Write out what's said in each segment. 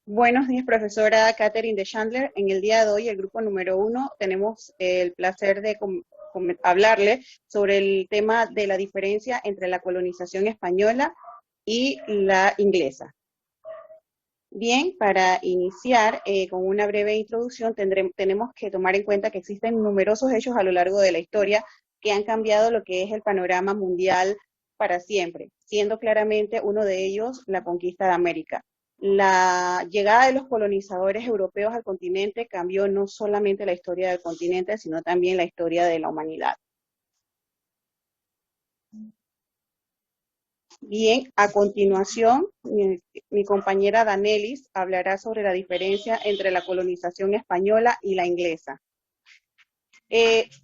Buenos días, profesora Catherine de Chandler. En el día de hoy, el grupo número 1, tenemos el placer de hablarle sobre el tema de la diferencia entre la colonización española y la inglesa. Bien, para iniciar con una breve introducción, tenemos que tomar en cuenta que existen numerosos hechos a lo largo de la historia que han cambiado lo que es el panorama mundial para siempre, siendo claramente uno de ellos la conquista de América. La llegada de los colonizadores europeos al continente cambió no solamente la historia del continente, sino también la historia de la humanidad. Bien, a continuación, mi compañera Danelis hablará sobre la diferencia entre la colonización española y la inglesa.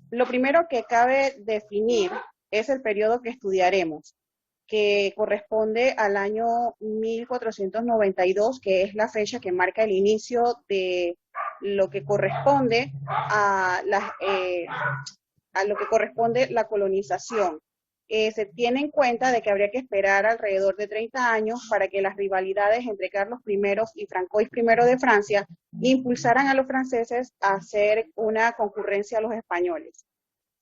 Lo primero que cabe definir es el periodo que estudiaremos, que corresponde al año 1492, que es la fecha que marca el inicio de lo que corresponde a lo que corresponde la colonización. Se tiene en cuenta de que habría que esperar alrededor de 30 años para que las rivalidades entre Carlos I y Francois I de Francia impulsaran a los franceses a hacer una concurrencia a los españoles.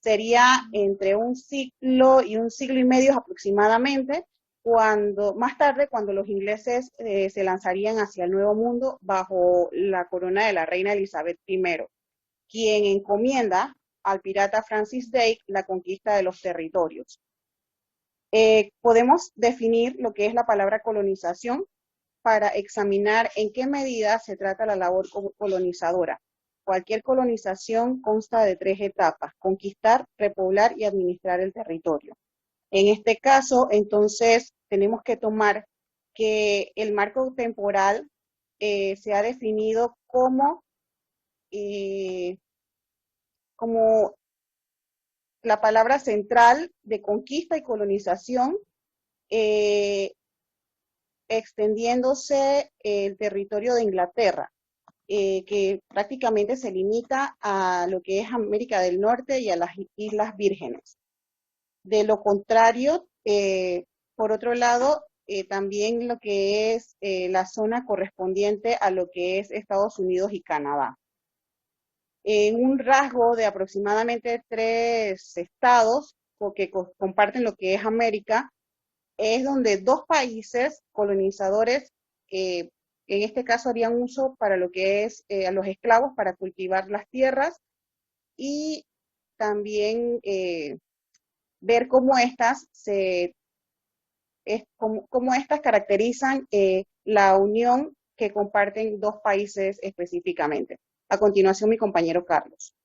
Sería entre un siglo y medio aproximadamente, más tarde, cuando los ingleses se lanzarían hacia el Nuevo Mundo bajo la corona de la reina Elizabeth I, quien encomienda al pirata Francis Drake la conquista de los territorios. Podemos definir lo que es la palabra colonización para examinar en qué medida se trata la labor colonizadora. Cualquier colonización consta de 3 etapas: conquistar, repoblar y administrar el territorio. En este caso, entonces, tenemos que tomar que el marco temporal se ha definido como la palabra central de conquista y colonización, extendiéndose el territorio de Inglaterra, que prácticamente se limita a lo que es América del Norte y a las Islas Vírgenes. De lo contrario, por otro lado, también lo que es la zona correspondiente a lo que es Estados Unidos y Canadá. En un rasgo de aproximadamente 3 estados que comparten lo que es América, es donde 2 países colonizadores, en este caso harían uso para lo que es a los esclavos para cultivar las tierras, y también ver cómo estas caracterizan la unión que comparten 2 países específicamente. A continuación, mi compañero Carlos.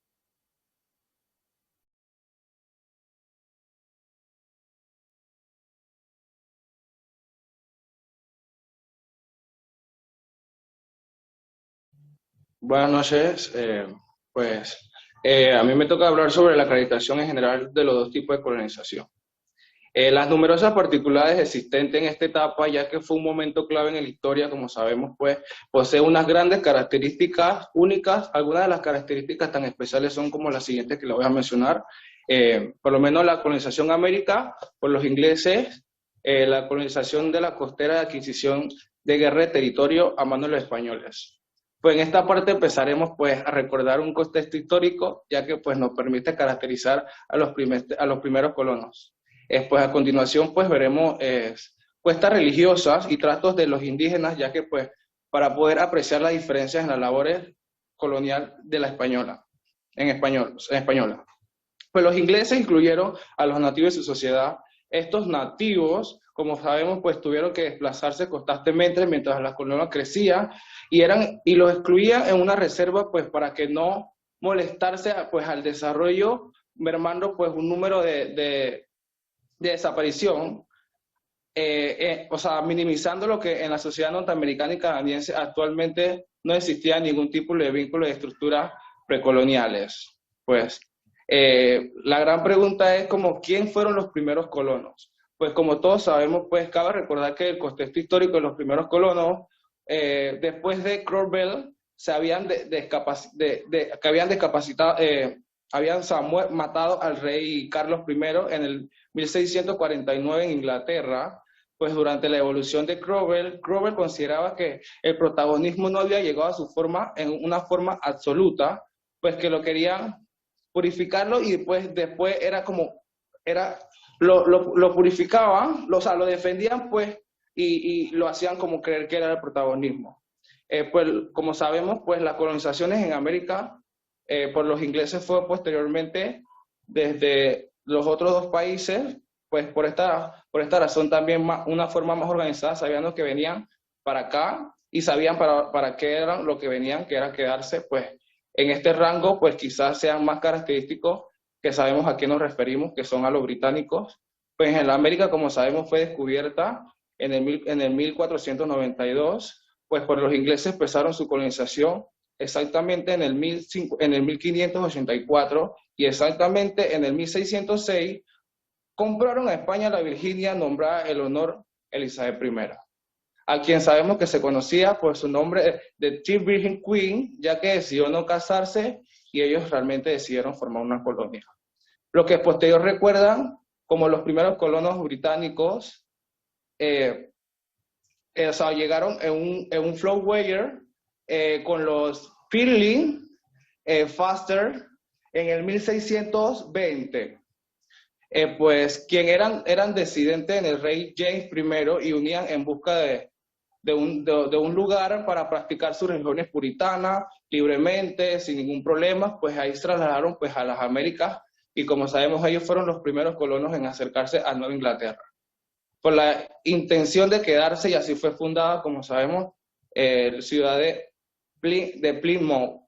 Buenas noches. A mí me toca hablar sobre la acreditación en general de los 2 tipos de colonización. Las numerosas particularidades existentes en esta etapa, ya que fue un momento clave en la historia, como sabemos, pues posee unas grandes características únicas. Algunas de las características tan especiales son como las siguientes que les voy a mencionar. Por lo menos la colonización de América por los ingleses, la colonización de la costera de adquisición de guerra de territorio a manos de los españoles. Pues en esta parte empezaremos pues a recordar un contexto histórico, ya que pues nos permite caracterizar a los primeros colonos. Pues a continuación pues veremos cuestas religiosas y tratos de los indígenas, ya que pues para poder apreciar las diferencias en las labores colonial de la española, en española. Pues los ingleses incluyeron a los nativos de su sociedad. Estos nativos, como sabemos, pues tuvieron que desplazarse constantemente mientras las colonias crecían y los excluían en una reserva pues para que no molestarse pues al desarrollo, mermando pues un número de desaparición, o sea, minimizando lo que en la sociedad norteamericana y canadiense actualmente no existía ningún tipo de vínculo de estructuras precoloniales. Pues la gran pregunta es como, ¿quién fueron los primeros colonos? Pues como todos sabemos, pues cabe recordar que el contexto histórico de los primeros colonos, después de Cromwell, se habían habían matado al rey Carlos I en el 1649 en Inglaterra, pues durante la evolución de Cromwell, Cromwell consideraba que el protagonismo no había llegado a su forma, en una forma absoluta, pues que lo querían purificarlo y después era como, lo purificaban, o sea, lo defendían pues y lo hacían como creer que era el protagonismo. Pues como sabemos, pues las colonizaciones en América por los ingleses fue posteriormente desde los otros dos países, pues por esta razón también una forma más organizada, sabiendo que venían para acá y sabían para qué eran lo que venían, que era quedarse pues en este rango, pues quizás sean más característicos que sabemos a qué nos referimos, que son a los británicos. Pues en la América, como sabemos, fue descubierta en el 1492, pues por los ingleses empezaron su colonización exactamente en el 1584 y exactamente en el 1606 compraron a España la Virginia nombrada en honor Elizabeth I, a quien sabemos que se conocía por su nombre de Chief Virgin Queen, ya que decidió no casarse y ellos realmente decidieron formar una colonia. Lo que posterior recuerdan como los primeros colonos británicos, o sea, llegaron en un Floweyer con los Firling, Foster, en el 1620. Pues quien eran disidentes en el rey James I y unían en busca de un lugar para practicar sus religiones puritanas libremente, sin ningún problema, pues ahí se trasladaron pues a las Américas y como sabemos ellos fueron los primeros colonos en acercarse a Nueva Inglaterra. Con la intención de quedarse y así fue fundada, como sabemos, la ciudad de Plymouth.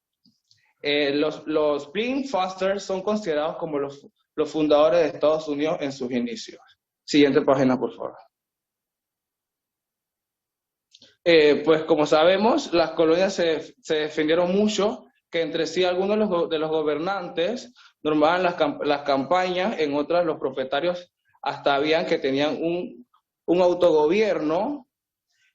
Los Plymouth Foster son considerados como los fundadores de Estados Unidos en sus inicios. Siguiente página, por favor. Pues como sabemos, las colonias se defendieron mucho, que entre sí algunos de los gobernantes normaban las campañas, en otras los propietarios hasta habían que tenían un autogobierno.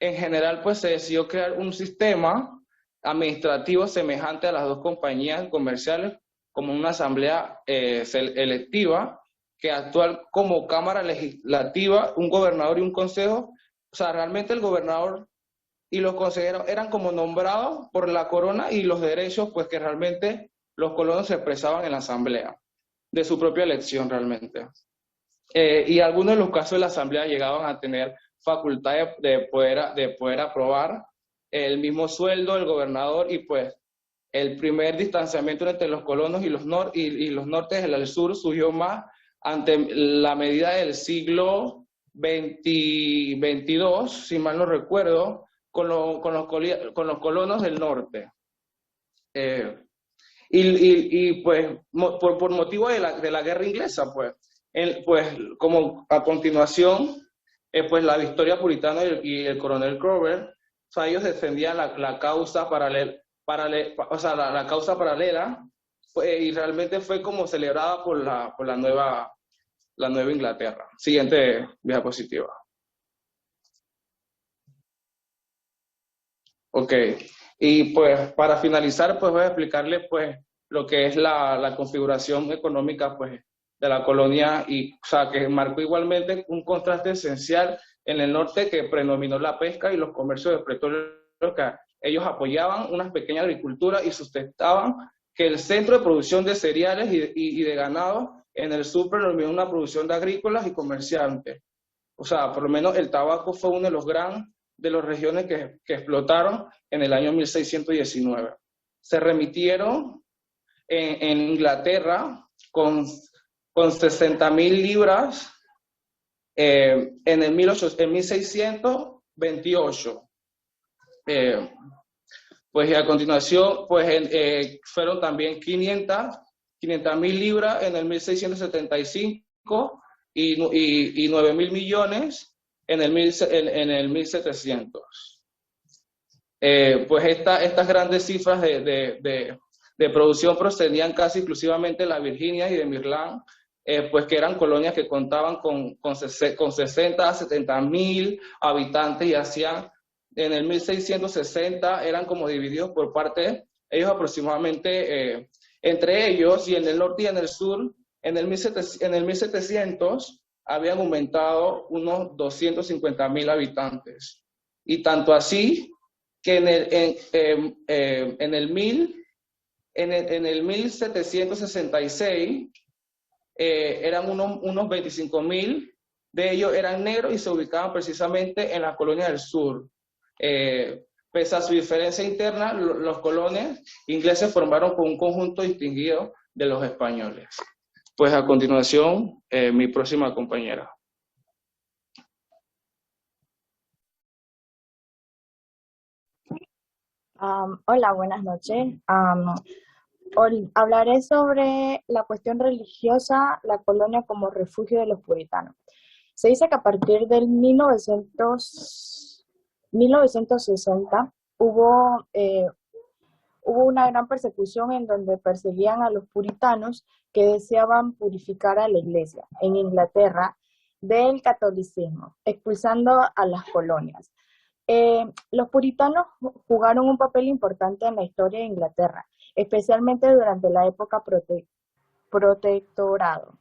En general, pues se decidió crear un sistema administrativo semejante a las dos compañías comerciales, como una asamblea electiva, que actúa como cámara legislativa, un gobernador y un consejo. O sea, realmente el gobernador y los consejeros eran como nombrados por la corona y los derechos, pues que realmente los colonos se expresaban en la asamblea, de su propia elección realmente. Y algunos de los casos de la asamblea llegaban a tener facultad de poder aprobar el mismo sueldo del gobernador y pues el primer distanciamiento entre los colonos y los nortes del sur surgió más ante la medida del siglo XXII, si mal no recuerdo, con los colonos del norte. Pues por motivo de la guerra inglesa, pues como a continuación, pues la Victoria Puritana y el coronel Cromwell, o sea, ellos defendían la causa paralela, la causa paralela, pues, y realmente fue como celebrada por la nueva Inglaterra. Siguiente diapositiva. Ok, y pues para finalizar, pues voy a explicarles pues lo que es la configuración económica pues de la colonia, y, o sea, que marcó igualmente un contraste esencial en el norte que predominó la pesca y los comercios de petróleo, que ellos apoyaban una pequeña agricultura y sustentaban que el centro de producción de cereales y de ganado en el sur predominó una producción de agrícolas y comerciantes. O sea, por lo menos el tabaco fue uno de las regiones que explotaron en el año 1619. Se remitieron en Inglaterra con 60,000 libras en 1628. Pues a continuación, pues fueron también 500,000 libras en el 1675 y 9,000 millones en el 1700. Pues estas grandes cifras de producción procedían casi exclusivamente de la Virginia y de Maryland, pues que eran colonias que contaban con 60 a 70,000 habitantes y hacían, en el 1660 eran como divididos por parte, ellos aproximadamente, entre ellos y en el norte y en el sur, en el 1700 habían aumentado unos 250.000 habitantes. Y tanto así que en el 1766 eran unos 25.000 de ellos eran negros y se ubicaban precisamente en la colonia del sur. Pese a su diferencia interna, los colones ingleses formaron con un conjunto distinguido de los españoles. Pues a continuación, mi próxima compañera. Hola, buenas noches. Hoy hablaré sobre la cuestión religiosa, la colonia como refugio de los puritanos. Se dice que a partir del 1960 hubo una gran persecución en donde perseguían a los puritanos que deseaban purificar a la iglesia en Inglaterra del catolicismo, expulsando a las colonias. Los puritanos jugaron un papel importante en la historia de Inglaterra, especialmente durante la época protectorado.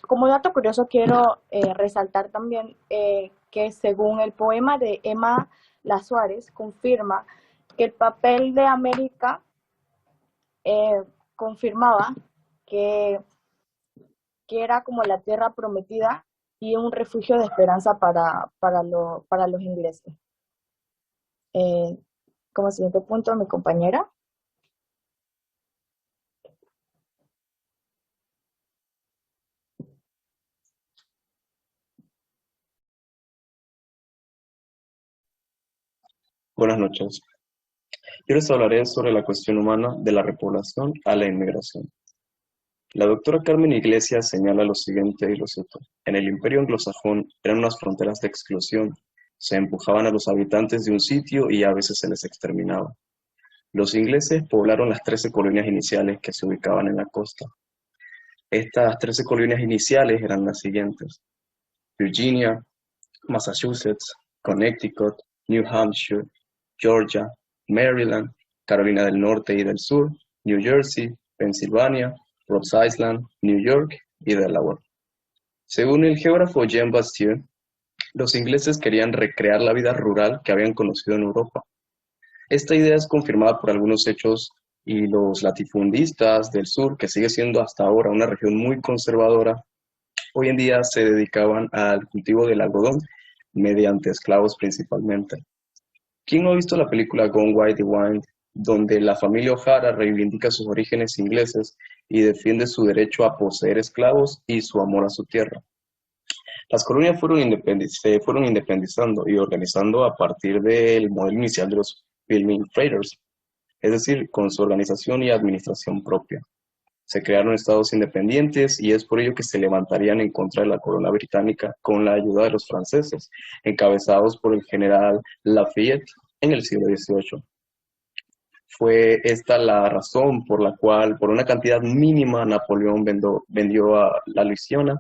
Como dato curioso quiero resaltar también que según el poema de Emma La Suárez confirma que el papel de América confirmaba que era como la tierra prometida y un refugio de esperanza para los ingleses. Como siguiente punto, mi compañera. Buenas noches. Yo les hablaré sobre la cuestión humana de la repoblación a la inmigración. La doctora Carmen Iglesias señala lo siguiente y lo cito. En el imperio anglosajón eran unas fronteras de exclusión. Se empujaban a los habitantes de un sitio y a veces se les exterminaba. Los ingleses poblaron las 13 colonias iniciales que se ubicaban en la costa. Estas 13 colonias iniciales eran las siguientes: Virginia, Massachusetts, Connecticut, New Hampshire, Georgia, Maryland, Carolina del Norte y del Sur, New Jersey, Pensilvania, Rhode Island, New York y Delaware. Según el geógrafo Jean Bastier, los ingleses querían recrear la vida rural que habían conocido en Europa. Esta idea es confirmada por algunos hechos y los latifundistas del sur, que sigue siendo hasta ahora una región muy conservadora, hoy en día se dedicaban al cultivo del algodón mediante esclavos principalmente. ¿Quién no ha visto la película Gone With the Wind, donde la familia O'Hara reivindica sus orígenes ingleses y defiende su derecho a poseer esclavos y su amor a su tierra? Las colonias se fueron independizando y organizando a partir del modelo inicial de los Pilgrim Traders, es decir, con su organización y administración propia. Se crearon estados independientes y es por ello que se levantarían en contra de la corona británica con la ayuda de los franceses, encabezados por el general Lafayette en el siglo XVIII. Fue esta la razón por la cual, por una cantidad mínima, Napoleón vendió a la Luisiana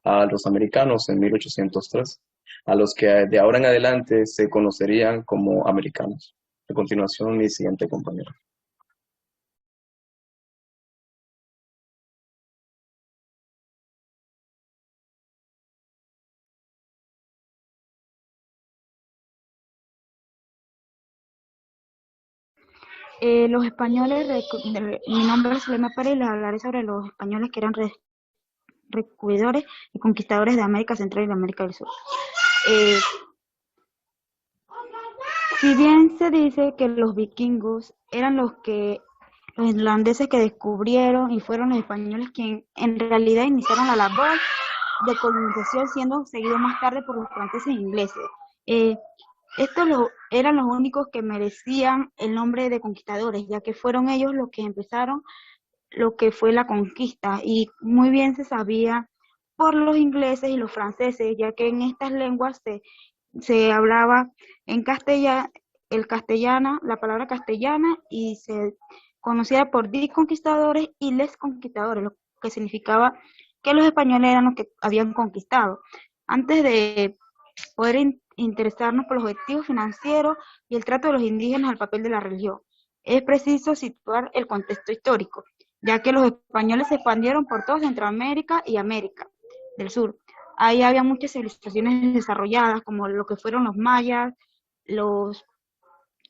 a los americanos en 1803, a los que de ahora en adelante se conocerían como americanos. A continuación, mi siguiente compañero. Los españoles, mi nombre es Zulema Pérez y les hablaré sobre los españoles que eran descubridores y conquistadores de América Central y de América del Sur. Si bien se dice que los vikingos eran los irlandeses que descubrieron y fueron los españoles quienes en realidad iniciaron la labor de colonización, siendo seguidos más tarde por los franceses e ingleses. Estos eran los únicos que merecían el nombre de conquistadores, ya que fueron ellos los que empezaron lo que fue la conquista, y muy bien se sabía por los ingleses y los franceses, ya que en estas lenguas se hablaba en castellana, la palabra castellana, y se conocía por die conquistadores y les conquistadores, lo que significaba que los españoles eran los que habían conquistado. Antes de poder interesarnos por los objetivos financieros y el trato de los indígenas al papel de la religión, es preciso situar el contexto histórico, ya que los españoles se expandieron por toda Centroamérica y América. del sur. Ahí había muchas civilizaciones desarrolladas, como lo que fueron los mayas, los,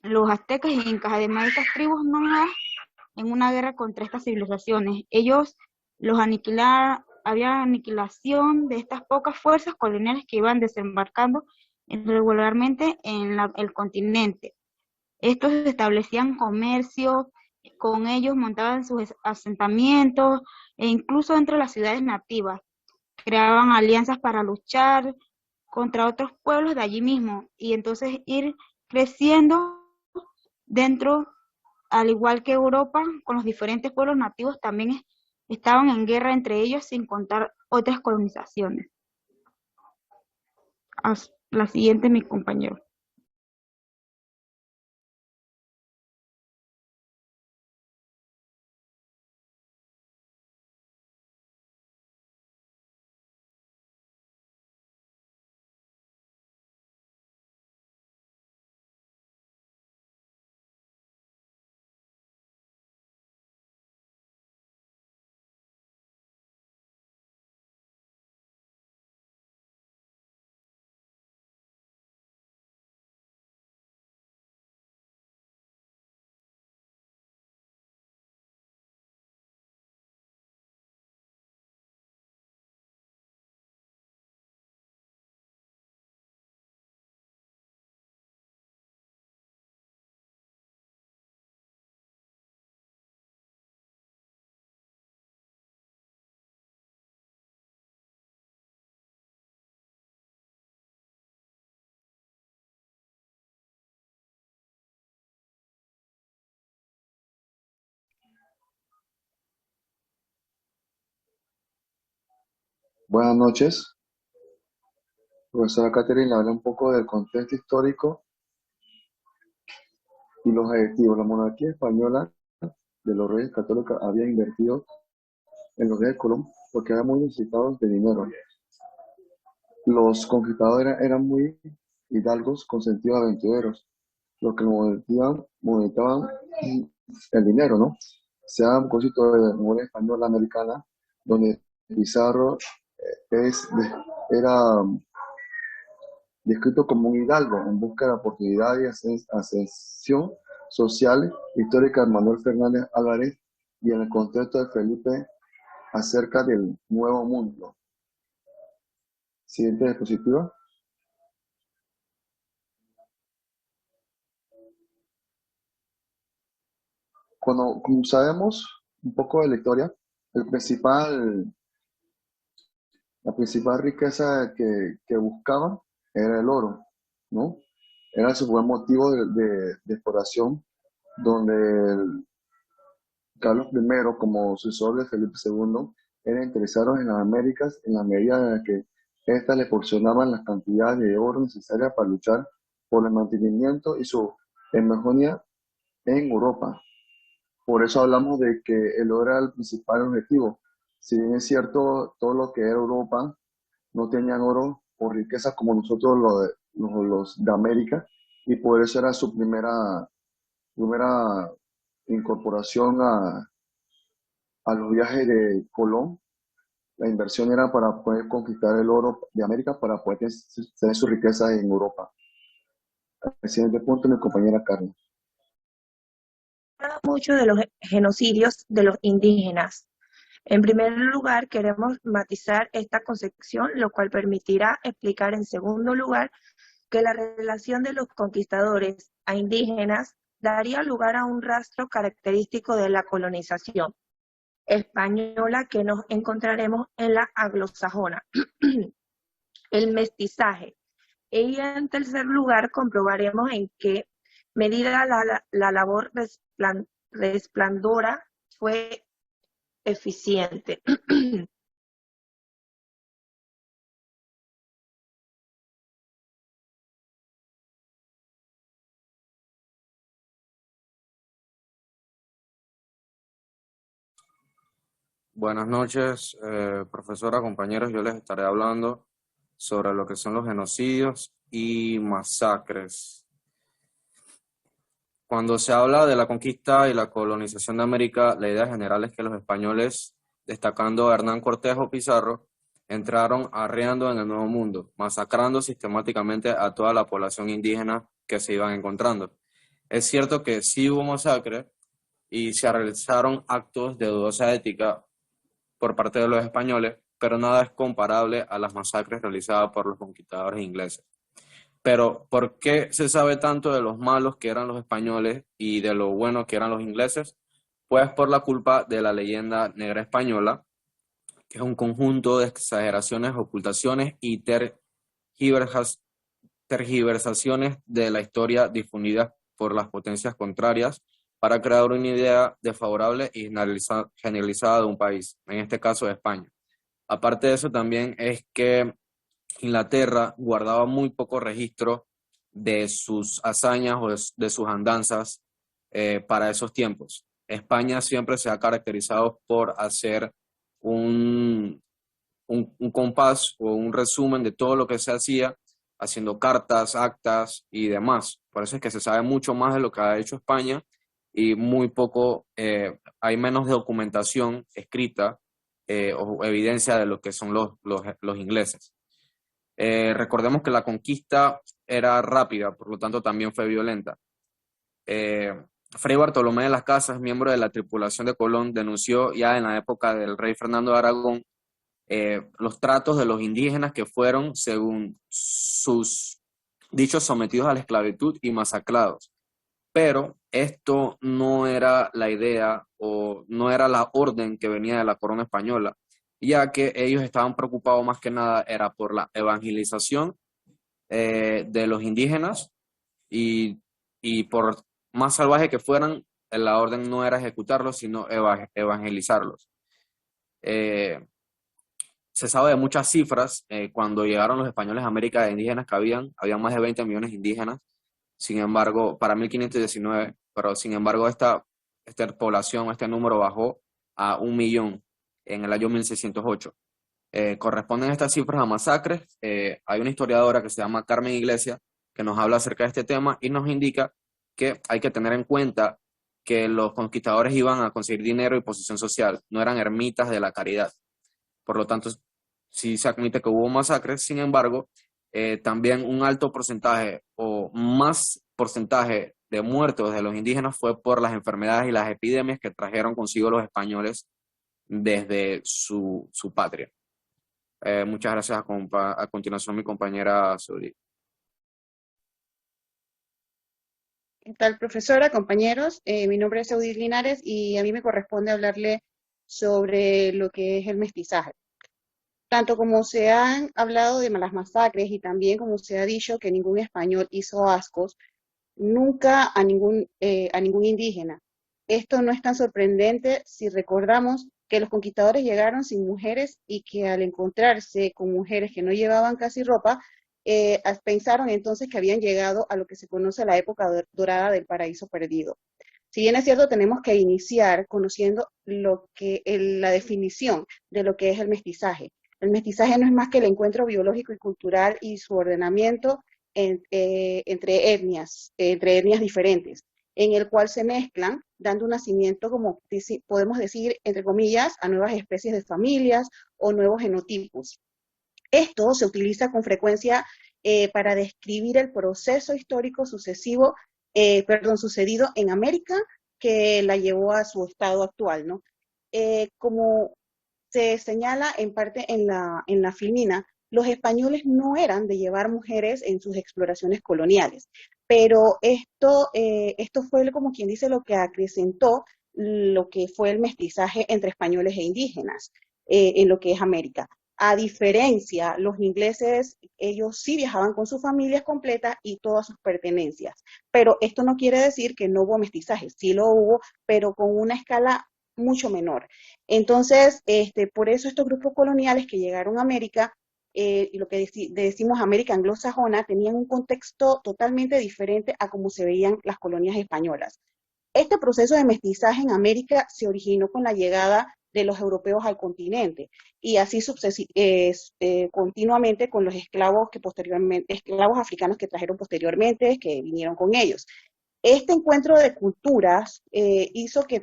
los aztecas y incas. Además, estas tribus nómadas en una guerra contra estas civilizaciones. Ellos los aniquilaron, había aniquilación de estas pocas fuerzas coloniales que iban desembarcando regularmente en el continente. Estos establecían comercio, con ellos montaban sus asentamientos e incluso dentro de las ciudades nativas. Creaban alianzas para luchar contra otros pueblos de allí mismo y entonces ir creciendo dentro, al igual que Europa, con los diferentes pueblos nativos también estaban en guerra entre ellos, sin contar otras colonizaciones. La siguiente, mi compañero. Buenas noches, profesora Catherine le habla un poco del contexto histórico y los adjetivos. La monarquía española de los reyes católicos había invertido en los reyes de Colón porque eran muy necesitados de dinero. Los conquistadores eran muy hidalgos con sentido de aventureros, los que monetaban el dinero, ¿no? Se da un cosito de memoria española americana, donde Pizarro era descrito como un hidalgo en busca de oportunidades y ascensión social histórica de Manuel Fernández Álvarez y en el contexto de Felipe acerca del Nuevo Mundo. Siguiente diapositiva. Como sabemos un poco de la historia, la principal riqueza que buscaban era el oro, ¿no? Era su buen motivo de exploración, donde Carlos I, como sucesor de Felipe II, eran interesados en las Américas en la medida en la que éstas le proporcionaban las cantidades de oro necesarias para luchar por el mantenimiento y su hegemonía en Europa. Por eso hablamos de que el oro era el principal objetivo. Si bien es cierto, todo lo que era Europa no tenían oro por riqueza como nosotros los de América, y por eso era su primera incorporación a los viajes de Colón. La inversión era para poder conquistar el oro de América para poder tener su riqueza en Europa. El siguiente punto, mi compañera Carmen. Mucho de los genocidios de los indígenas. En primer lugar, queremos matizar esta concepción, lo cual permitirá explicar en segundo lugar que la relación de los conquistadores a indígenas daría lugar a un rastro característico de la colonización española que nos encontraremos en la anglosajona, el mestizaje. Y en tercer lugar, comprobaremos en qué medida la labor resplandora fue eficiente. Buenas noches, profesora, compañeros. Yo les estaré hablando sobre lo que son los genocidios y masacres. Cuando se habla de la conquista y la colonización de América, la idea general es que los españoles, destacando a Hernán Cortés o Pizarro, entraron arreando en el Nuevo Mundo, masacrando sistemáticamente a toda la población indígena que se iban encontrando. Es cierto que sí hubo masacre y se realizaron actos de dudosa ética por parte de los españoles, pero nada es comparable a las masacres realizadas por los conquistadores ingleses. Pero, ¿por qué se sabe tanto de los malos que eran los españoles y de lo buenos que eran los ingleses? Pues por la culpa de la leyenda negra española, que es un conjunto de exageraciones, ocultaciones y tergiversaciones de la historia difundidas por las potencias contrarias para crear una idea desfavorable y generalizada de un país, en este caso de España. Aparte de eso, también es que Inglaterra guardaba muy poco registro de sus hazañas o de sus andanzas para esos tiempos. España siempre se ha caracterizado por hacer un compás o un resumen de todo lo que se hacía, haciendo cartas, actas y demás. Por eso es que se sabe mucho más de lo que ha hecho España y muy poco, hay menos documentación escrita o evidencia de lo que son los ingleses. Recordemos que la conquista era rápida, por lo tanto también fue violenta. Fray Bartolomé de las Casas, miembro de la tripulación de Colón, denunció ya en la época del rey Fernando de Aragón los tratos de los indígenas que fueron, según sus dichos, sometidos a la esclavitud y masacrados. Pero esto no era la idea o no era la orden que venía de la corona española, ya que ellos estaban preocupados más que nada era por la evangelización de los indígenas y por más salvajes que fueran, la orden no era ejecutarlos, sino evangelizarlos. Se sabe de muchas cifras. Cuando llegaron los españoles a América, de indígenas que habían más de 20 millones de indígenas, sin embargo, para 1519, pero sin embargo esta población, este número bajó a 1 millón en el año 1608. Corresponden estas cifras a masacres. Hay una historiadora que se llama Carmen Iglesias que nos habla acerca de este tema y nos indica que hay que tener en cuenta que los conquistadores iban a conseguir dinero y posición social, no eran ermitas de la caridad. Por lo tanto, sí se admite que hubo masacres, sin embargo, también un alto porcentaje o más porcentaje de muertos de los indígenas fue por las enfermedades y las epidemias que trajeron consigo los españoles desde su patria. Muchas gracias. A continuación, mi compañera Suri. ¿Qué tal, profesora, compañeros? Mi nombre es Eudis Linares y a mí me corresponde hablarle sobre lo que es el mestizaje. Tanto como se han hablado de las masacres y también como se ha dicho que ningún español hizo ascos, nunca a ningún indígena. Esto no es tan sorprendente si recordamos que los conquistadores llegaron sin mujeres y que al encontrarse con mujeres que no llevaban casi ropa, pensaron entonces que habían llegado a lo que se conoce la época dorada del paraíso perdido. Si bien es cierto, tenemos que iniciar conociendo la definición de lo que es el mestizaje. El mestizaje no es más que el encuentro biológico y cultural y su ordenamiento entre etnias diferentes, en el cual se mezclan, dando un nacimiento, como podemos decir, entre comillas, a nuevas especies de familias o nuevos genotipos. Esto se utiliza con frecuencia para describir el proceso histórico sucedido en América que la llevó a su estado actual, ¿no? Como se señala en parte en la filmina, los españoles no eran de llevar mujeres en sus exploraciones coloniales, pero esto fue como quien dice lo que acrecentó lo que fue el mestizaje entre españoles e indígenas en lo que es América. A diferencia, los ingleses, ellos sí viajaban con sus familias completas y todas sus pertenencias, pero esto no quiere decir que no hubo mestizaje, sí lo hubo, pero con una escala mucho menor. Entonces, por eso estos grupos coloniales que llegaron a América, y lo que decimos América anglosajona, tenían un contexto totalmente diferente a cómo se veían las colonias españolas. Este proceso de mestizaje en América se originó con la llegada de los europeos al continente y así continuamente con los esclavos africanos que trajeron posteriormente, que vinieron con ellos. Este encuentro de culturas hizo que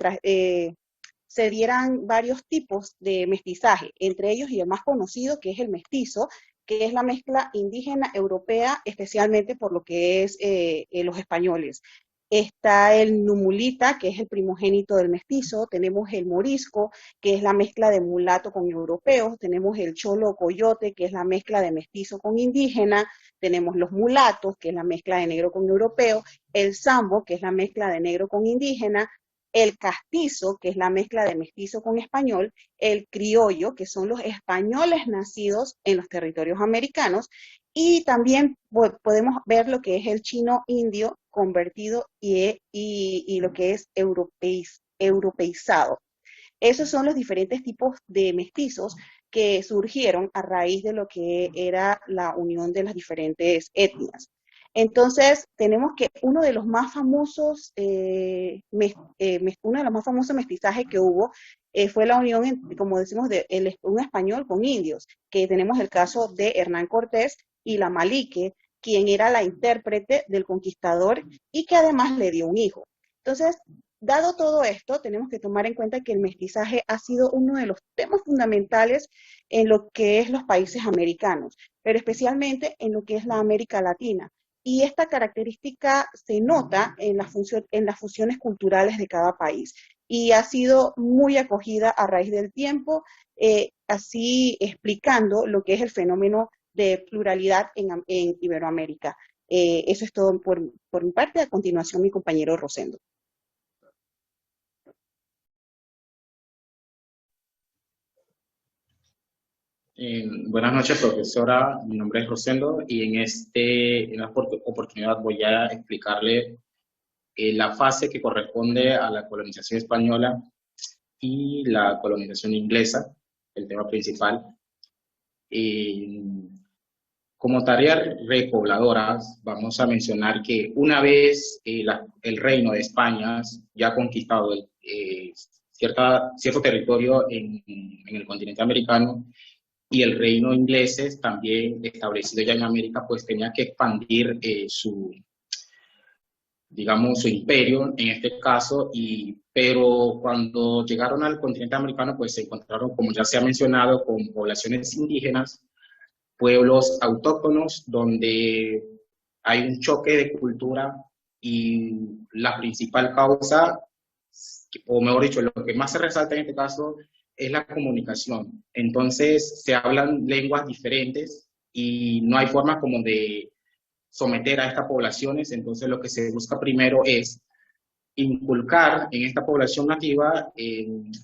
se dieran varios tipos de mestizaje, entre ellos y el más conocido, que es el mestizo, que es la mezcla indígena europea, especialmente por lo que es los españoles. Está el numulita, que es el primogénito del mestizo, tenemos el morisco, que es la mezcla de mulato con europeo, tenemos el cholo coyote, que es la mezcla de mestizo con indígena, tenemos los mulatos, que es la mezcla de negro con europeo, el sambo, que es la mezcla de negro con indígena, el castizo, que es la mezcla de mestizo con español, el criollo, que son los españoles nacidos en los territorios americanos, y también podemos ver lo que es el chino indio convertido y lo que es europeizado. Esos son los diferentes tipos de mestizos que surgieron a raíz de lo que era la unión de las diferentes etnias. Entonces, tenemos que uno de los más famosos mestizajes que hubo fue la unión, como decimos, de un español con indios, que tenemos el caso de Hernán Cortés y la Malique, quien era la intérprete del conquistador y que además le dio un hijo. Entonces, dado todo esto, tenemos que tomar en cuenta que el mestizaje ha sido uno de los temas fundamentales en lo que es los países americanos, pero especialmente en lo que es la América Latina. Y esta característica se nota en las fusiones culturales de cada país y ha sido muy acogida a raíz del tiempo, así explicando lo que es el fenómeno de pluralidad en Iberoamérica. Eso es todo por mi parte. A continuación, mi compañero Rosendo. Buenas noches, profesora. Mi nombre es Rosendo y en esta oportunidad voy a explicarle la fase que corresponde a la colonización española y la colonización inglesa, el tema principal. Como tareas repobladoras, vamos a mencionar que una vez el reino de España ya ha conquistado cierto territorio en el continente americano, y el reino inglés también establecido ya en América, pues tenía que expandir su imperio en este caso, pero cuando llegaron al continente americano, pues se encontraron, como ya se ha mencionado, con poblaciones indígenas, pueblos autóctonos, donde hay un choque de cultura y la principal causa, o mejor dicho, lo que más se resalta en este caso, es la comunicación. Entonces se hablan lenguas diferentes y no hay forma como de someter a estas poblaciones. Entonces lo que se busca primero es inculcar en esta población nativa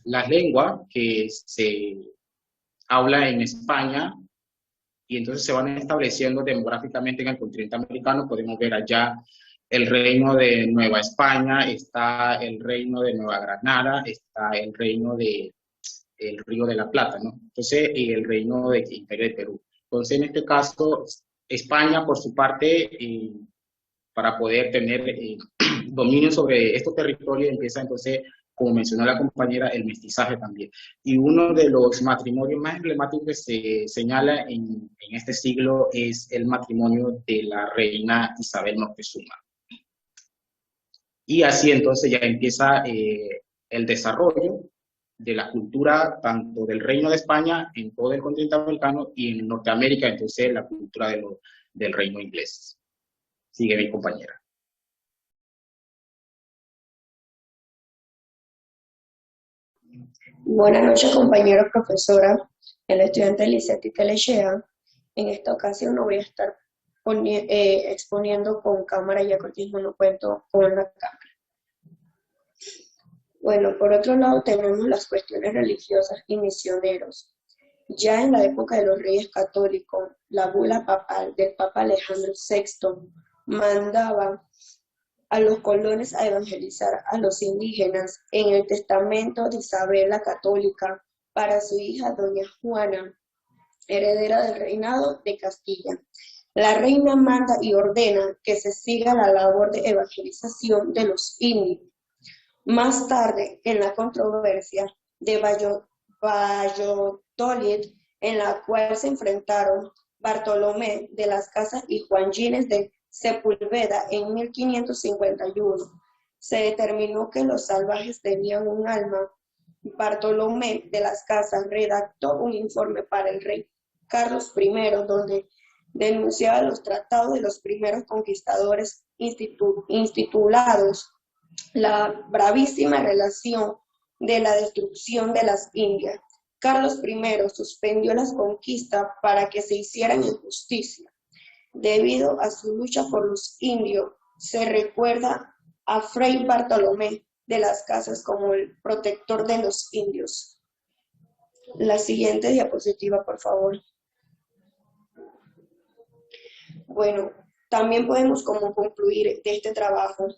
la lengua que se habla en España, y entonces se van estableciendo demográficamente en el continente americano. Podemos ver allá el reino de Nueva España, está el reino de Nueva Granada, está el reino de el Río de la Plata, ¿no? Entonces, y el reino de Imperio de Perú. Entonces, en este caso, España, por su parte, para poder tener dominio sobre estos territorios, empieza entonces, como mencionó la compañera, el mestizaje también. Y uno de los matrimonios más emblemáticos que se señala en este siglo es el matrimonio de la reina Isabel Moctezuma. Y así entonces ya empieza el desarrollo de la cultura tanto del Reino de España en todo el continente americano y en Norteamérica, entonces la cultura del reino inglés. Sigue mi compañera. Buenas noches, compañeros, profesora, el estudiante Lisette Telechea. En esta ocasión no voy a estar exponiendo con cámara, ya que Ortiz no cuento con la cámara. Bueno, por otro lado tenemos las cuestiones religiosas y misioneros. Ya en la época de los Reyes Católicos, la bula papal del Papa Alejandro VI mandaba a los colones a evangelizar a los indígenas en el testamento de Isabel la Católica para su hija doña Juana, heredera del reinado de Castilla. La reina manda y ordena que se siga la labor de evangelización de los indios. Más tarde, en la controversia de Valladolid, en la cual se enfrentaron Bartolomé de las Casas y Juan Gines de Sepúlveda en 1551, se determinó que los salvajes tenían un alma Bartolomé de las Casas redactó un informe para el rey Carlos I, donde denunciaba los tratados de los primeros conquistadores institulados, la bravísima relación de la destrucción de las Indias. Carlos I suspendió las conquistas para que se hicieran en justicia. Debido a su lucha por los indios, se recuerda a Fray Bartolomé de las Casas como el protector de los indios. La siguiente diapositiva, por favor. Bueno, también podemos como concluir de este trabajo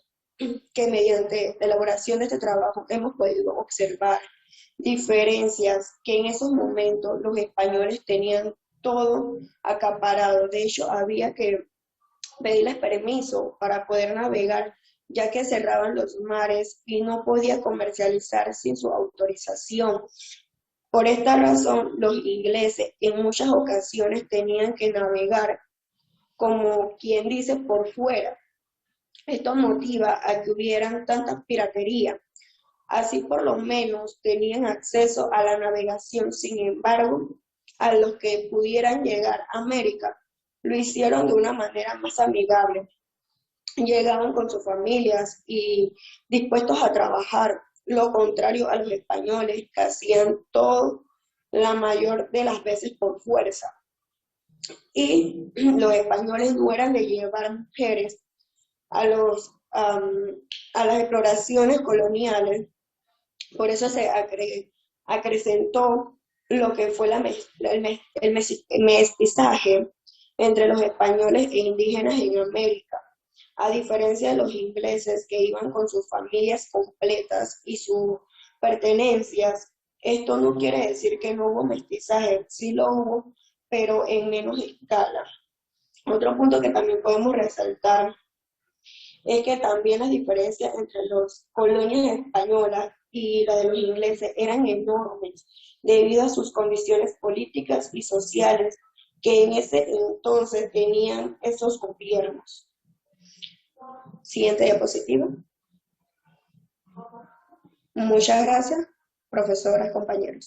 que mediante la elaboración de este trabajo hemos podido observar diferencias que en esos momentos los españoles tenían todo acaparado. De hecho, había que pedirles permiso para poder navegar, ya que cerraban los mares y no podía comercializar sin su autorización. Por esta razón, los ingleses en muchas ocasiones tenían que navegar, como quien dice, por fuera. Esto motiva a que hubieran tanta piratería. Así por lo menos tenían acceso a la navegación. Sin embargo, a los que pudieran llegar a América, lo hicieron de una manera más amigable. Llegaban con sus familias y dispuestos a trabajar, lo contrario a los españoles, que hacían todo la mayor de las veces por fuerza. Y los españoles no eran de llevar mujeres a las exploraciones coloniales. Por eso se acrecentó lo que fue el mestizaje entre los españoles e indígenas en América. A diferencia de los ingleses que iban con sus familias completas y sus pertenencias, esto no quiere decir que no hubo mestizaje, sí lo hubo, pero en menos escala. Otro punto que también podemos resaltar es que también las diferencias entre las colonias españolas y las de los ingleses eran enormes debido a sus condiciones políticas y sociales que en ese entonces tenían esos gobiernos. Siguiente diapositiva. Muchas gracias, profesoras, compañeros.